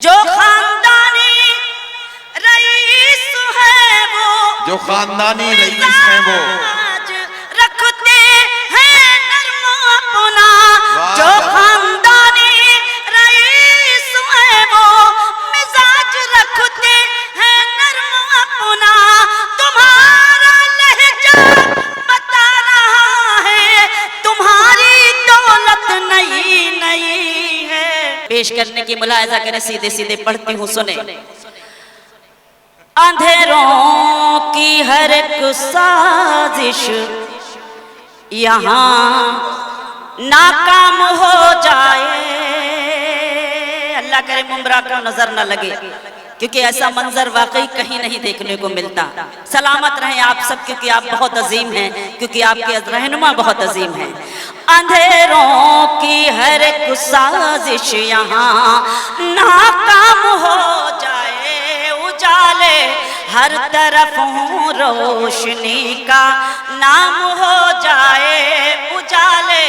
جو خاندانی رئیس ہے وہ، جو خاندانی رئیس ہیں وہ رکھتے ہیں نرم اپنا، جو خاندانی رئیس ہے وہ مزاج رکھتے ہیں نرم اپنا، تمہارا لہجہ بتا رہا ہے تمہاری دولت نئی نئی ہے۔ پیش کرنے کی ملاحظہ کریں، سیدھے سیدھے پڑھتی ہوں، سنیں۔ اندھیروں کی ہر ایک سازش یہاں ناکام ہو جائے، اللہ کرے ممبرا کا نظر نہ لگے، کیونکہ ایسا منظر واقعی کہیں نہیں دیکھنے کو ملتا۔ سلامت رہیں آپ سب، کیونکہ آپ بہت عظیم ہیں، کیونکہ آپ کے رہنما بہت عظیم ہیں۔ اندھیروں کی ہر ایک سازش یہاں ناکام ہو جائے، اجالے ہر طرف ہوں روشنی کا نام ہو جائے، اجالے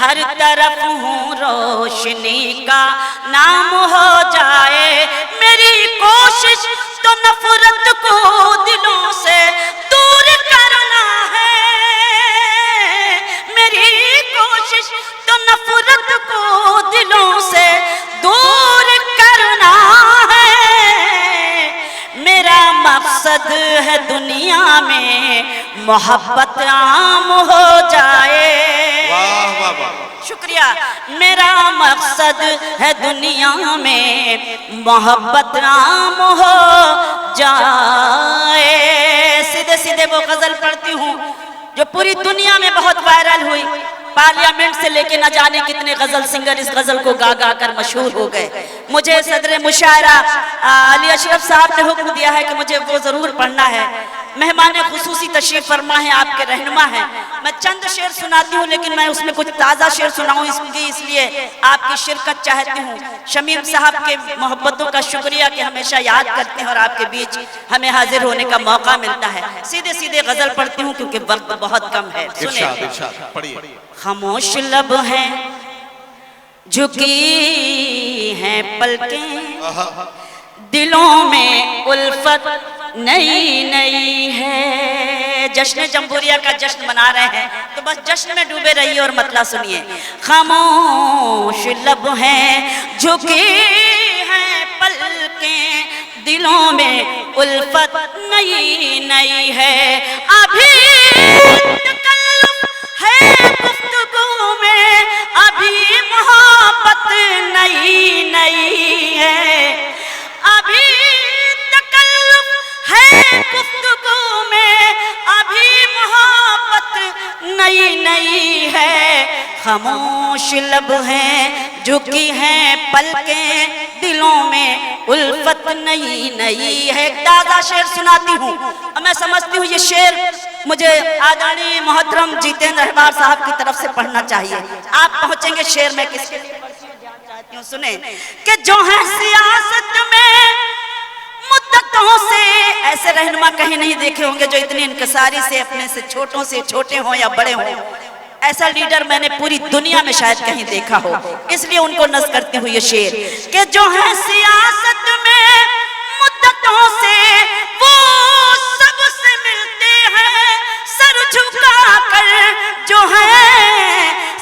ہر طرف ہوں روشنی کا نام ہو جائے، میری کوشش تو نفرت کو دلوں سے دور کرنا ہے، میری کوشش تو نفرت کو دلوں سے دور کرنا ہے، میرا مقصد ہے دنیا میں محبت عام ہو جائے۔ واہ واہ واہ، شکریہ۔ میرا مقصد ہے دنیا میں محبت عام ہو جائے۔ سیدھے سیدھے وہ غزل پڑھتی ہوں جو پوری دنیا میں بہت وائرل ہوئی، پارلیمنٹ سے لے کے نہ جانے کتنے غزل سنگر اس غزل کو گا گا کر مشہور ہو گئے۔ مجھے صدر مشاعرہ علی اشرف صاحب نے حکم دیا ہے کہ مجھے وہ ضرور پڑھنا ہے۔ مہمان خصوصی تشریف فرما ہیں، آپ کے رہنما ہیں، میں چند شعر سناتی ہوں، لیکن میں اس میں کچھ تازہ شعر سناؤں اس لیے آپ کی شرکت چاہتی ہوں۔ شمیم صاحب کے محبتوں کا شکریہ کہ ہمیشہ یاد کرتے ہیں اور آپ کے بیچ ہمیں حاضر ہونے کا موقع ملتا ہے۔ سیدھے سیدھے غزل پڑھتی ہوں کیونکہ وقت بہت کم ہے۔ ارشاد ارشاد پڑھیے۔ خاموش لب ہیں جھکی ہیں پلکیں، دلوں میں الفت نئی نئی ہے۔ جشن جمہوریہ کا جشن منا رہے ہیں تو بس جشن میں ڈوبے رہیے اور مطلع سنیے۔ خاموش لب ہیں جھکی ہیں پلکیں، دلوں میں الفت نئی نئی ہے، ابھی تکلف ہے گفتگو میں، ابھی محبت نئی نئی ہے، ابھی تکلف ہے گفتگو میں، ابھی محبت نئی نئی ہے، خاموش لب ہیں جھکی ہیں پلکیں، دلوں میں الفت نئی نئی ہے۔ ایک تازہ شعر سناتی ہوں، اور میں سمجھتی ہوں یہ شعر مجھے آدرنی محترم جیتیندر احبار صاحب کی طرف سے پڑھنا چاہیے۔ آپ پہنچیں گے شعر میں کس کے لیے چاہتی ہوں، سنیں کہ جو ہے سیاست میں مدتوں سے، ایسے رہنما کہیں نہیں دیکھے ہوں گے جو اتنی انکساری سے اپنے سے چھوٹوں سے چھوٹے ہوں یا بڑے ہوں، ایسا لیڈر میں نے پوری دنیا میں شاید کہیں دیکھا ہو، اس لیے ان کو نظر کرتے ہوئے یہ شعر کہ جو ہے سیاست میں مدتوں سے وہ سب سے ملتے ہیں سر جھکا کر، جو ہے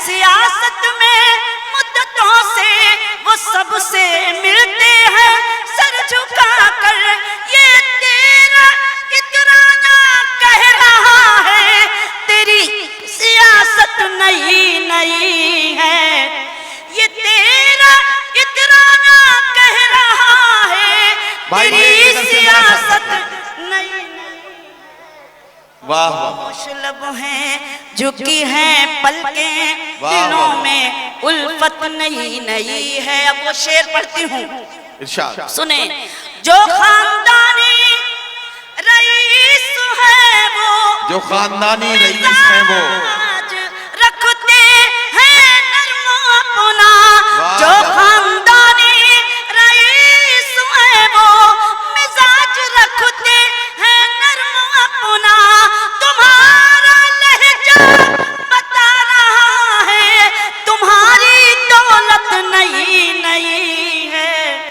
سیاست میں مدتوں سے وہ سب سے ملتے ہیں سر جھکا کر، یہ تیرا اترانا کہہ رہا ہے تیری سیاست نئی نئی ہے، یہ تیرا اترانا کہہ رہا ہے تیری سیاست نئی نئی۔ واہ واہ، خاموش لب ہیں جھکی ہیں پلکیں، دلوں میں الفت نئی نئی ہے۔ اب وہ شعر پڑھتی ہوں، ارشاد سنیں۔ جو خاندانی رئیس ہے وہ، جو خاندانی رئیس ہیں وہ رکھتے ہیں نرم اپنا، جو خاندانی رئیس ہے وہ مزاج رکھتے ہیں نرم اپنا، تمہارا لہجہ بتا رہا ہے تمہاری دولت نئی نئی ہے۔